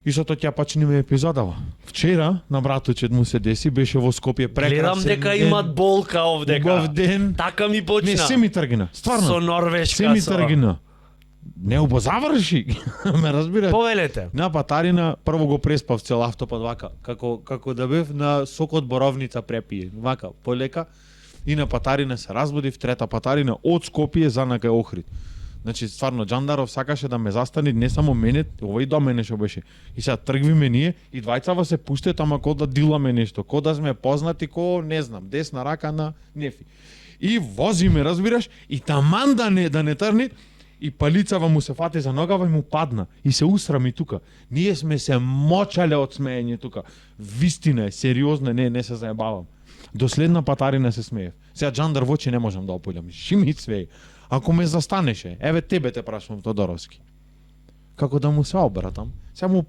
Истото ќе почнеме епизодава. Вчера на братучет му се деси, беше во Скопје прекрасен. Гледам дека ден, имат болка овдека. убав ден. Така ми почна. Не, се ми тргина. Стварно. Со Норвешка. Се ми тргина. Не убо заврши. Ме разбираш? Повелете. На патарина прво го преспав цел автопат вака, како да бев на сокот боровница препие, вака полека и на патарина се разбудив, трета патарина од Скопје за на кај Охрид. Значи стварно Джандаров сакаше да ме застани не само мене, ова и до мене што беше. И сега тргвиме ние и двајцава се пуштет ама ко да диламе нешто, ко да сме познати, ко не знам, десна рака на Нефи. И возиме, разбираш, и таман да не трни, и палицава му се фати за ногава и му падна и се усрами тука. Ние сме се мочале од смеење тука. Вистина е, сериозно, не се заебавам. До следна патарина се смеев. Сега Джандар во очи не можам да опољам. Шими свеј. Ако ме застанеше, еве тебе те прашувам Тодоровски. Како да му се обратам? Сега му